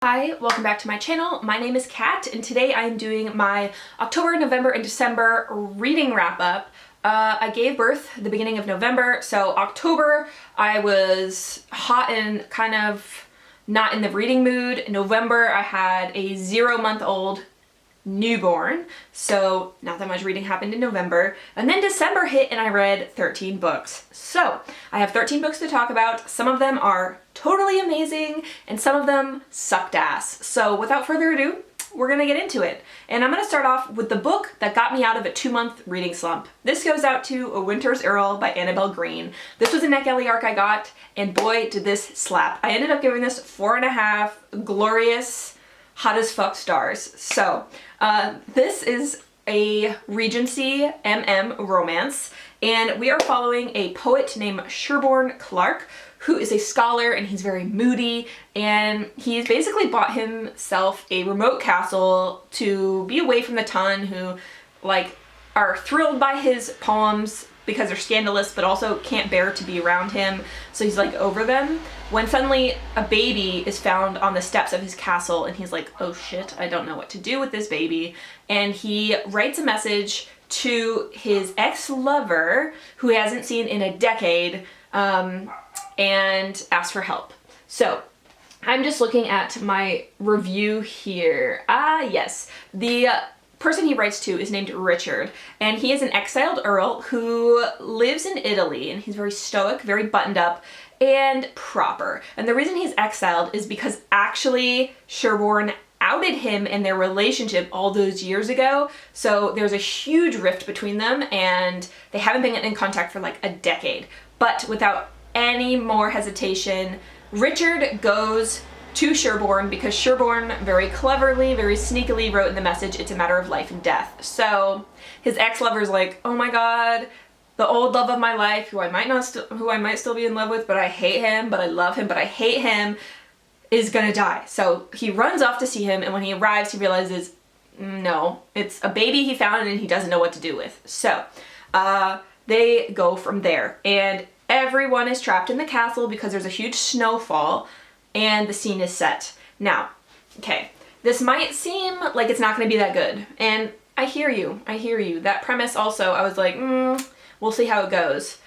Hi, welcome back to my channel. My name is Kat, and today I'm doing my October, November, and December reading wrap-up. I gave birth the beginning of November, so October I was hot and kind of not in the reading mood. November I had a 0-month-old newborn, so not that much reading happened in November. And then December hit and I read 13 books. So I have 13 books to talk about. Some of them are totally amazing and some of them sucked ass. So without further ado, we're gonna get into it. And I'm gonna start off with the book that got me out of a 2-month reading slump. This goes out to A Winter's Earl by Annabelle Greene. This was a NetGalley arc I got, and boy did this slap. I ended up giving this 4.5 glorious, hot as fuck stars. So this is a Regency romance, and we are following a poet named Sherborne Clark, who is a scholar, and he's very moody, and he's basically bought himself a remote castle to be away from the ton who like are thrilled by his poems because they're scandalous, but also can't bear to be around him, so he's like over them. When suddenly a baby is found on the steps of his castle, and he's like, oh shit, I don't know what to do with this baby. And he writes a message to his ex-lover, who he hasn't seen in a decade, and asks for help. So I'm just looking at my review here. Yes, the person he writes to is named Richard, and he is an exiled earl who lives in Italy, and he's very stoic, very buttoned up, and proper. And the reason he's exiled is because actually Sherborne outed him in their relationship all those years ago, so there's a huge rift between them, and they haven't been in contact for like a decade. But without any more hesitation, Richard goes to Sherborne because Sherborne very cleverly, very sneakily wrote in the message, it's a matter of life and death. So his ex-lover's like, oh my god, the old love of my life, who I might still be in love with, but I hate him, but I love him, but I hate him, is gonna die. So he runs off to see him, and when he arrives he realizes, no, it's a baby he found and he doesn't know what to do with. So they go from there, and everyone is trapped in the castle because there's a huge snowfall, and the scene is set. Now, okay, this might seem like it's not gonna be that good, and I hear you. That premise also, I was like, we'll see how it goes.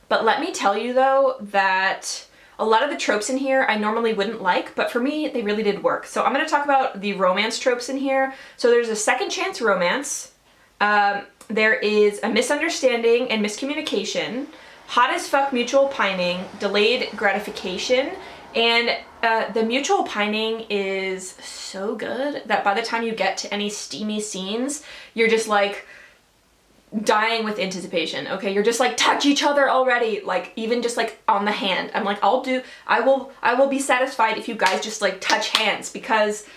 But let me tell you though that a lot of the tropes in here I normally wouldn't like, but for me, they really did work. So I'm gonna talk about the romance tropes in here. So there's a second chance romance, there is a misunderstanding and miscommunication, hot as fuck mutual pining, delayed gratification, and the mutual pining is so good that by the time you get to any steamy scenes, you're just like dying with anticipation. Okay, you're just like, touch each other already, like even just like on the hand. I'm like, I will be satisfied if you guys just like touch hands, because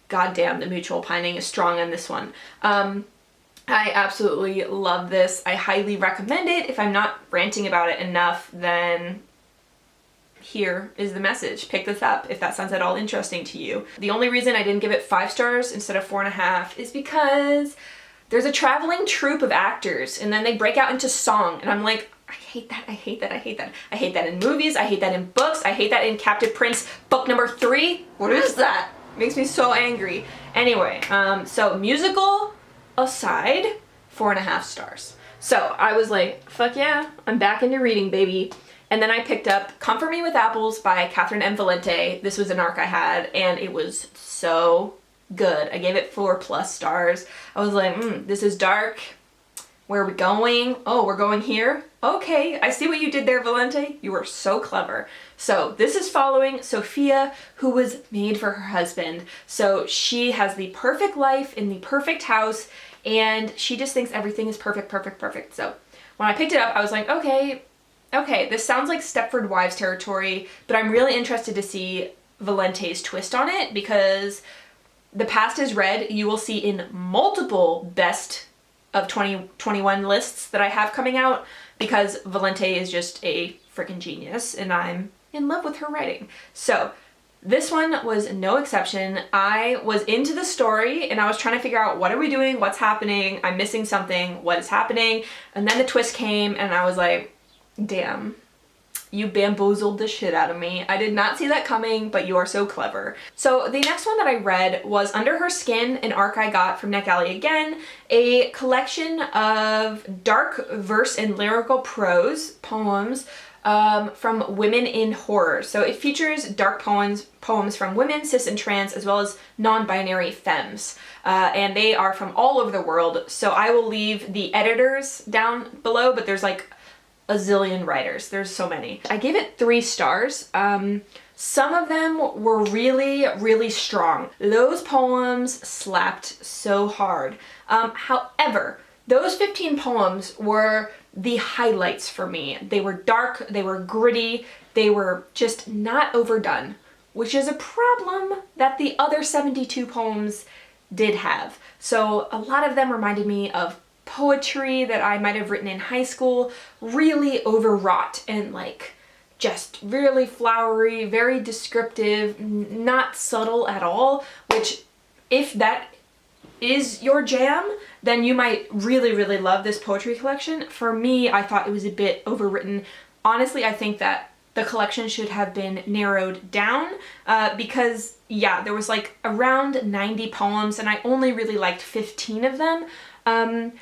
goddamn, the mutual pining is strong on this one. I absolutely love this. I highly recommend it. If I'm not ranting about it enough, then here is the message. Pick this up if that sounds at all interesting to you. The only reason I didn't give it 5 stars instead of 4.5 is because there's a traveling troupe of actors, and then they break out into song, and I'm like, I hate that. I hate that in movies, I hate that in books, I hate that in Captive Prince book number 3. What is that? It makes me so angry. Anyway, so musical aside, 4.5 stars. So I was like, fuck yeah, I'm back into reading, baby. And then I picked up Comfort Me with Apples by Catherynne and Valente. This was an arc I had, and it was so good. I gave it 4+ stars. I was like, this is dark. Where are we going? Oh, we're going here? Okay, I see what you did there, Valente. You were so clever. So this is following Sophia, who was made for her husband. So she has the perfect life in the perfect house, and she just thinks everything is perfect. So when I picked it up, I was like, okay, this sounds like Stepford Wives territory, but I'm really interested to see Valente's twist on it, because The Past is Red you will see in multiple best of 2021 lists that I have coming out, because Valente is just a freaking genius and I'm in love with her writing. So this one was no exception. I was into the story and I was trying to figure out, what are we doing? What's happening? I'm missing something. What is happening? And then the twist came and I was like, damn, You bamboozled the shit out of me. I did not see that coming, but you are so clever. So the next one that I read was Under Her Skin, an arc I got from NetGalley again, a collection of dark verse and lyrical prose poems from women in horror. So it features dark poems from women, cis and trans, as well as non-binary femmes. And they are from all over the world. So I will leave the editors down below, but there's like a zillion writers. There's so many. I gave it 3 stars. Some of them were really, really strong. Those poems slapped so hard. However, those 15 poems were the highlights for me. They were dark, they were gritty, they were just not overdone, which is a problem that the other 72 poems did have. So a lot of them reminded me of poetry that I might have written in high school, really overwrought and like just really flowery, very descriptive, not subtle at all, which if that is your jam, then you might really, really love this poetry collection. For me, I thought it was a bit overwritten. Honestly, I think that the collection should have been narrowed down because, yeah, there was like around 90 poems and I only really liked 15 of them. And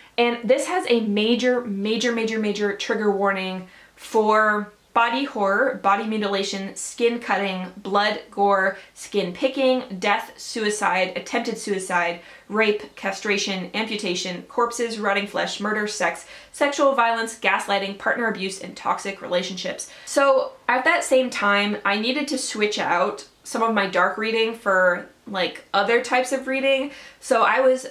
this has a major trigger warning for body horror, body mutilation, skin cutting, blood, gore, skin picking, death, suicide, attempted suicide, rape, castration, amputation, corpses, rotting flesh, murder, sex, sexual violence, gaslighting, partner abuse, and toxic relationships. So at that same time, I needed to switch out some of my dark reading for like other types of reading. So I was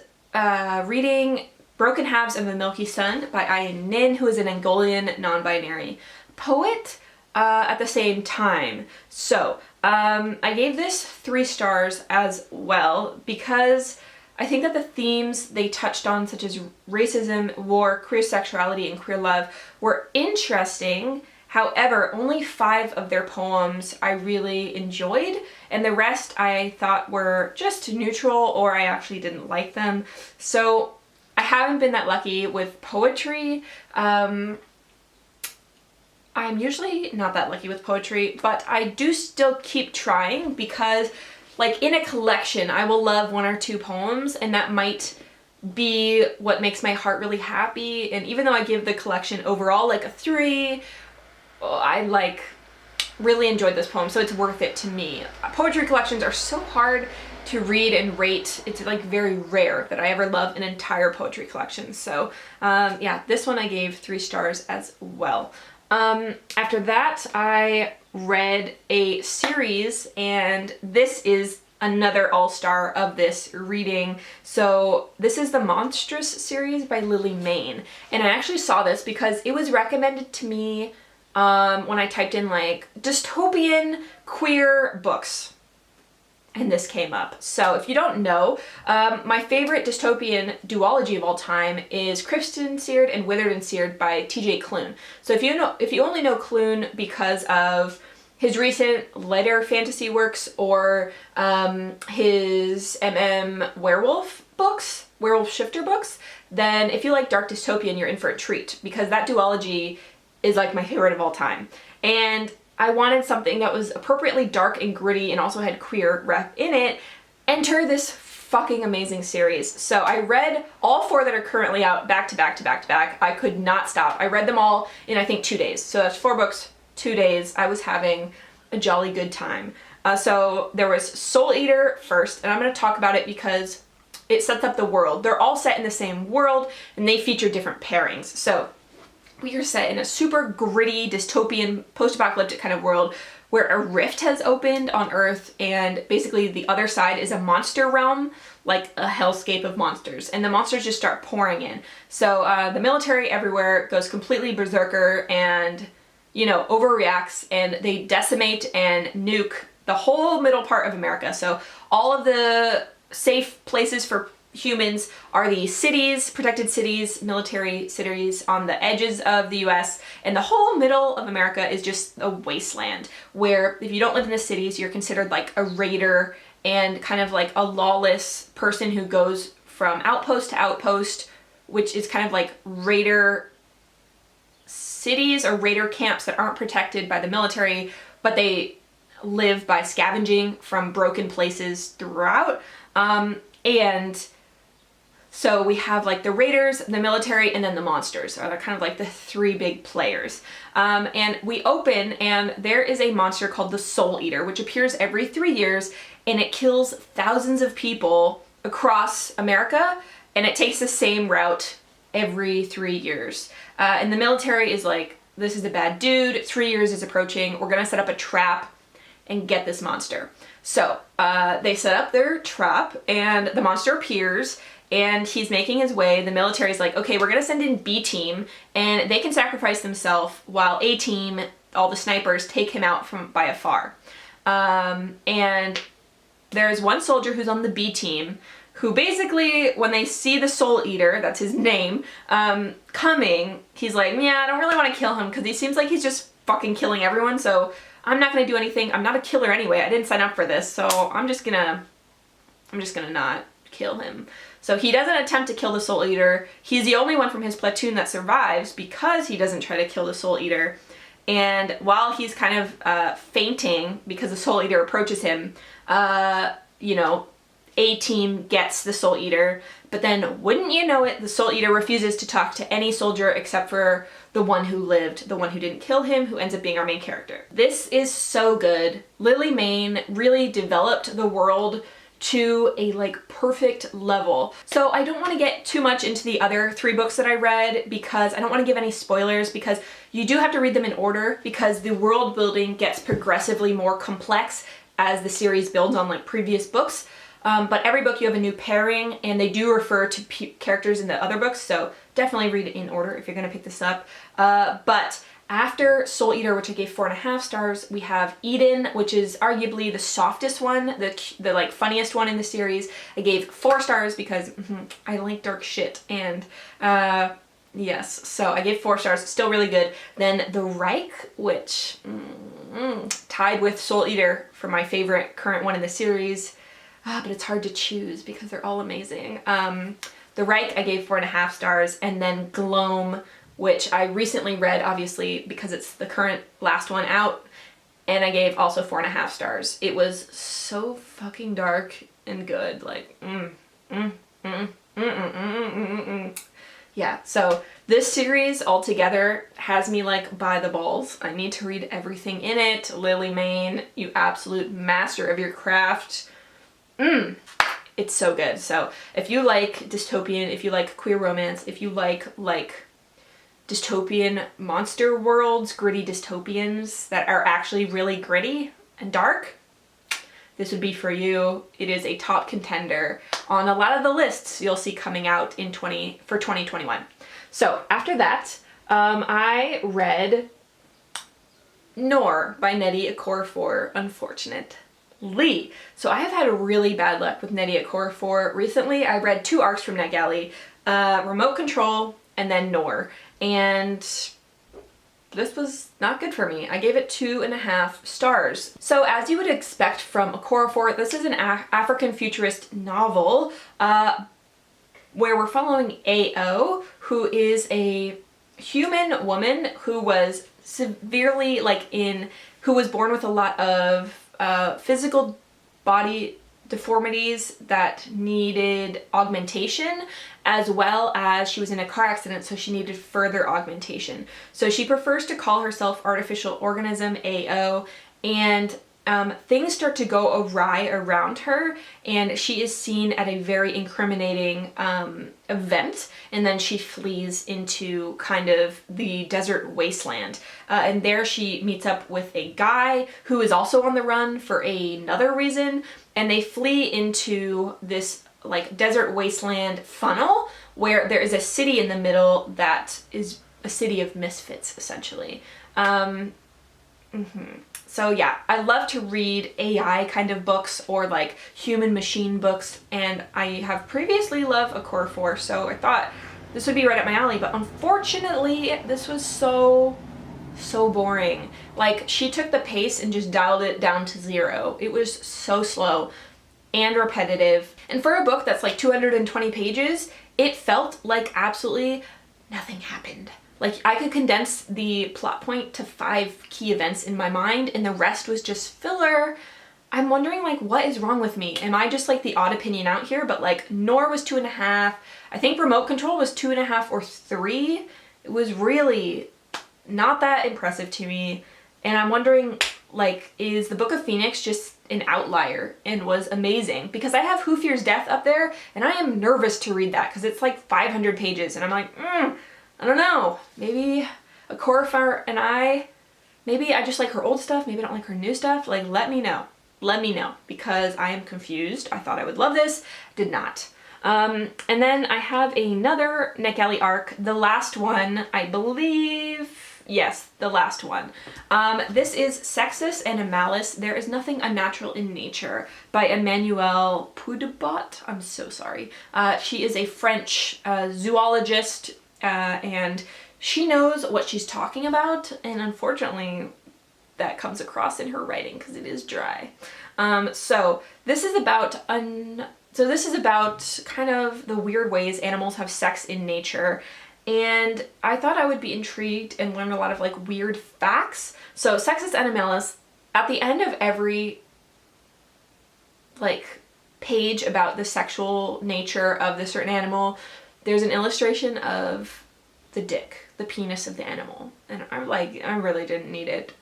reading Broken Halves of the Milky Sun by Aaiun, who is an Angolan non-binary poet at the same time. So I gave this 3 stars as well because I think that the themes they touched on, such as racism, war, queer sexuality, and queer love, were interesting. However, only 5 of their poems I really enjoyed, and the rest I thought were just neutral or I actually didn't like them. So I haven't been that lucky with poetry. I'm usually not that lucky with poetry, but I do still keep trying because like in a collection, I will love 1 or 2 poems and that might be what makes my heart really happy. And even though I give the collection overall like a 3, I like really enjoyed this poem, so it's worth it to me. Poetry collections are so hard to read and rate. It's like very rare that I ever love an entire poetry collection. So yeah, this one I gave 3 stars as well. After that, I read a series, and this is another all-star of this reading. So this is the Monstrous series by Mayne, and I actually saw this because it was recommended to me when I typed in like dystopian queer books, and this came up. So if you don't know, my favorite dystopian duology of all time is Crimson Seared and Withered and Seared by TJ Klune. So if you only know Klune because of his recent lighter fantasy works or his werewolf books, werewolf shifter books, then if you like dark dystopian, you're in for a treat because that duology is like my favorite of all time. And I wanted something that was appropriately dark and gritty and also had queer rep in it. Enter this fucking amazing series. So I read all 4 that are currently out back to back to back to back. I could not stop. I read them all in I think 2 days. So that's 4 books, 2 days. I was having a jolly good time. So there was Soul Eater first, and I'm going to talk about it because it sets up the world. They're all set in the same world and they feature different pairings. So we are set in a super gritty, dystopian, post-apocalyptic kind of world where a rift has opened on Earth, and basically the other side is a monster realm, like a hellscape of monsters, and the monsters just start pouring in. So the military everywhere goes completely berserker and, you know, overreacts, and they decimate and nuke the whole middle part of America. So all of the safe places for humans are the cities, protected cities, military cities on the edges of the US, and the whole middle of America is just a wasteland where if you don't live in the cities, you're considered like a raider and kind of like a lawless person who goes from outpost to outpost, which is kind of like raider cities or raider camps that aren't protected by the military, but they live by scavenging from broken places throughout. And so we have like the raiders, the military, and then the monsters are kind of like the three big players. And we open and there is a monster called the Soul Eater, which appears every 3 years, and it kills thousands of people across America, and it takes the same route every 3 years. And the military is like, this is a bad dude, 3 years is approaching, we're gonna set up a trap and get this monster. So they set up their trap and the monster appears and he's making his way. The military's like, okay, we're gonna send in B team and they can sacrifice themselves while A team, all the snipers, take him out from by afar. And there's one soldier who's on the B team who basically, when they see the Soul Eater, that's his name, coming, he's like, yeah, I don't really want to kill him because he seems like he's just fucking killing everyone, so I'm not gonna do anything. I'm not a killer anyway. I didn't sign up for this, so I'm just gonna not kill him. So he doesn't attempt to kill the Soul Eater. He's the only one from his platoon that survives because he doesn't try to kill the Soul Eater. And while he's kind of fainting because the Soul Eater approaches him, you know, A team gets the Soul Eater, but then wouldn't you know it, the Soul Eater refuses to talk to any soldier except for the one who lived, the one who didn't kill him, who ends up being our main character. This is so good. Mayne really developed the world to a like perfect level. So I don't want to get too much into the other 3 books that I read because I don't want to give any spoilers, because you do have to read them in order because the world building gets progressively more complex as the series builds on like previous books. But every book you have a new pairing and they do refer to characters in the other books, so definitely read it in order if you're gonna pick this up. But after Soul Eater, which I gave 4.5 stars, we have Edin, which is arguably the softest one, the like funniest one in the series. I gave 4 stars because I like dark shit, and yes, so I gave 4 stars, still really good. Then the Rycke, which tied with Soul Eater for my favorite current one in the series. But it's hard to choose because they're all amazing. The Rycke I gave 4.5 stars, and then Gloam, which I recently read, obviously, because it's the current last one out, and I gave also 4.5 stars. It was so fucking dark and good, like, Yeah, so this series altogether has me like by the balls. I need to read everything in it. Mayne, you absolute master of your craft. It's so good. So if you like dystopian, if you like queer romance, if you like dystopian monster worlds, gritty dystopians that are actually really gritty and dark, this would be for you. It is a top contender on a lot of the lists you'll see coming out in 2021. So after that, I read Noor by Nnedi Okorafor, unfortunately. So I have had really bad luck with Nnedi Okorafor recently. I read 2 arcs from NetGalley, Remote Control and then Noor, and this was not good for me. I gave it 2.5 stars. So as you would expect from Okorafor, this is an African futurist novel where we're following Aaiun, who is a human woman who was severely who was born with a lot of physical body deformities that needed augmentation, as well as she was in a car accident, so she needed further augmentation. So she prefers to call herself Artificial Organism Aaiun, and things start to go awry around her, and she is seen at a very incriminating event, and then she flees into kind of the desert wasteland. And there she meets up with a guy who is also on the run for another reason, and they flee into this like desert wasteland funnel where there is a city in the middle that is a city of misfits, essentially. So yeah, I love to read AI kind of books or like human machine books, and I have previously loved Okorafor, so I thought this would be right up my alley, but unfortunately this was so boring. Like, she took the pace and just dialed it down to 0. It was so slow and repetitive, and for a book that's like 220 pages, it felt like absolutely nothing happened. like I could condense the plot point to 5 key events in my mind and the rest was just filler. I'm wondering like what is wrong with me? Am I just like the odd opinion out here? But like Noor was 2.5. I think Remote Control was 2.5 or 3. It was really not that impressive to me. And I'm wondering like, is the Book of Phoenix just an outlier and was amazing? Because I have Who Fears Death up there and I am nervous to read that because it's like 500 pages and I'm like, I don't know. Maybe Okorafor and maybe I just like her old stuff. Maybe I don't like her new stuff. Like, let me know. Let me know because I am confused. I thought I would love this, did not. And then I have another NetGalley arc, the last one, I believe. Yes, the last one. This is Sexus and Animalis. There is Nothing Unnatural in Nature by Emmanuelle Pouydebat. I'm so sorry. She is a French zoologist and she knows what she's talking about, and unfortunately that comes across in her writing because it is dry. So this is about kind of the weird ways animals have sex in nature, and I thought I would be intrigued and learn a lot of like weird facts. So Sexus and Animalis, at the end of every like page about the sexual nature of the certain animal, there's an illustration of the dick, the penis of the animal, and I'm like, I really didn't need it.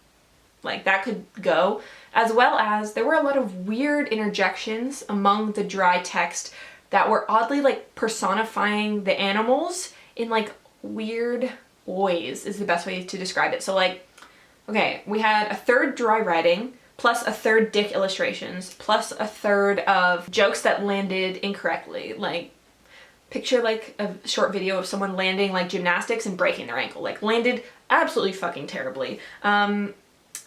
Like that could go, as well as there were a lot of weird interjections among the dry text that were oddly like personifying the animals in like weird ways is the best way to describe it. So like, okay, we had a third dry writing plus a third dick illustrations plus a third of jokes that landed incorrectly. Like picture like a short video of someone landing like gymnastics and breaking their ankle, like landed absolutely fucking terribly.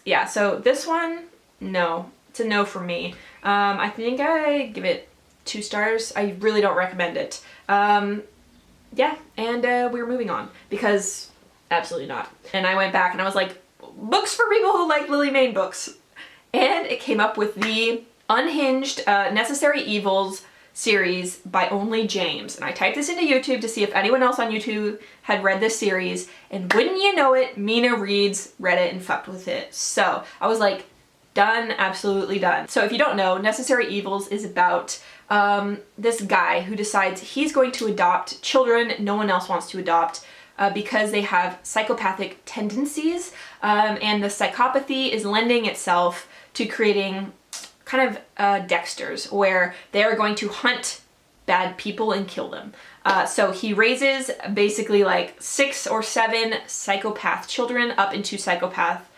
Yeah, so this one, no. It's a no for me. I think I give it 2 stars. I really don't recommend it. Yeah, and we're moving on because absolutely not. And I went back and I was like, books for people who like Lily Mayne books. And it came up with the Unhinged Necessary Evils series by Onley James. And I typed this into YouTube to see if anyone else on YouTube had read this series, and wouldn't you know it, Mina read it and fucked with it. So I was like, done, absolutely done. So if you don't know, Necessary Evils is about this guy who decides he's going to adopt children no one else wants to adopt because they have psychopathic tendencies, and the psychopathy is lending itself to creating kind of Dexters, where they are going to hunt bad people and kill them. So he raises basically like 6 or 7 psychopath children up into psychopath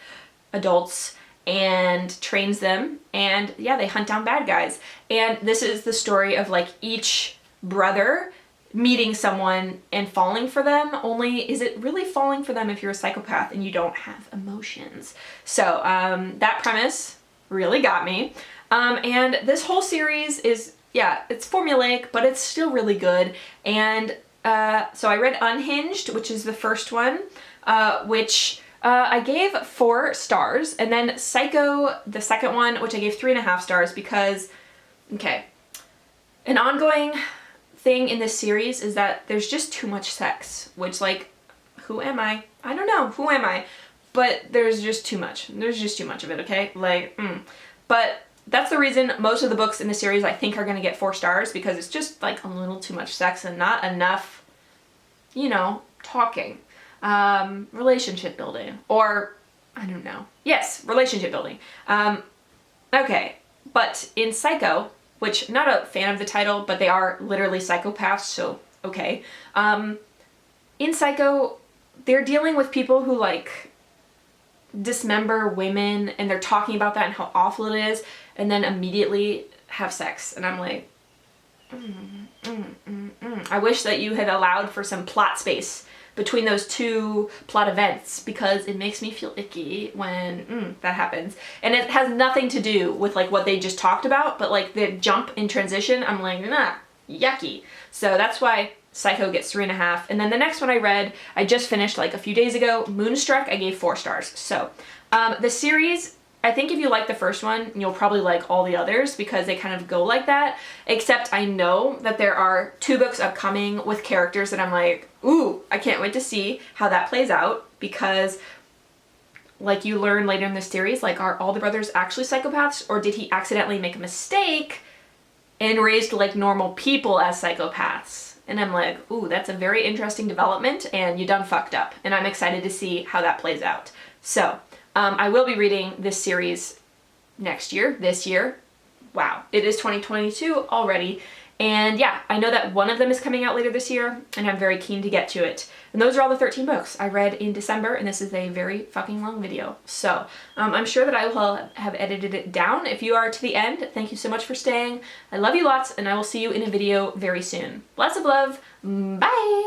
adults and trains them, and yeah, they hunt down bad guys. And this is the story of like each brother meeting someone and falling for them, only is it really falling for them if you're a psychopath and you don't have emotions? So that premise really got me. And this whole series is, yeah, it's formulaic, but it's still really good. And so I read Unhinged, which is the first one, which I gave 4 stars. And then Psycho, the second one, which I gave 3.5 stars because, okay, an ongoing thing in this series is that there's just too much sex, which like, who am I? I don't know, who am I? But there's just too much. There's just too much of it, okay? Like, But that's the reason most of the books in the series I think are going to get 4 stars, because it's just like a little too much sex and not enough, you know, talking. Relationship building, or I don't know. Yes, relationship building. Okay, but in Psycho, which I'm not a fan of the title, but they are literally psychopaths, so okay. In Psycho, they're dealing with people who like dismember women, and they're talking about that and how awful it is, and then immediately have sex. And I'm like, I wish that you had allowed for some plot space between those 2 plot events, because it makes me feel icky when that happens. And it has nothing to do with like what they just talked about, but like the jump in transition, I'm like, nah, yucky. So that's why Psycho gets 3.5. And then the next one I read, I just finished like a few days ago, Moonstruck, I gave 4 stars. So the series I think if you like the first one, you'll probably like all the others because they kind of go like that. Except I know that there are 2 books upcoming with characters that I'm like, ooh, I can't wait to see how that plays out, because like you learn later in the series, like, are all the brothers actually psychopaths, or did he accidentally make a mistake and raised like normal people as psychopaths? And I'm like, ooh, that's a very interesting development, and you done fucked up. And I'm excited to see how that plays out. So I will be reading this series next year, this year. Wow, it is 2022 already. And yeah, I know that one of them is coming out later this year, and I'm very keen to get to it. And those are all the 13 books I read in December, and this is a very fucking long video. So I'm sure that I will have edited it down. If you are to the end, thank you so much for staying. I love you lots, and I will see you in a video very soon. Lots of love. Bye!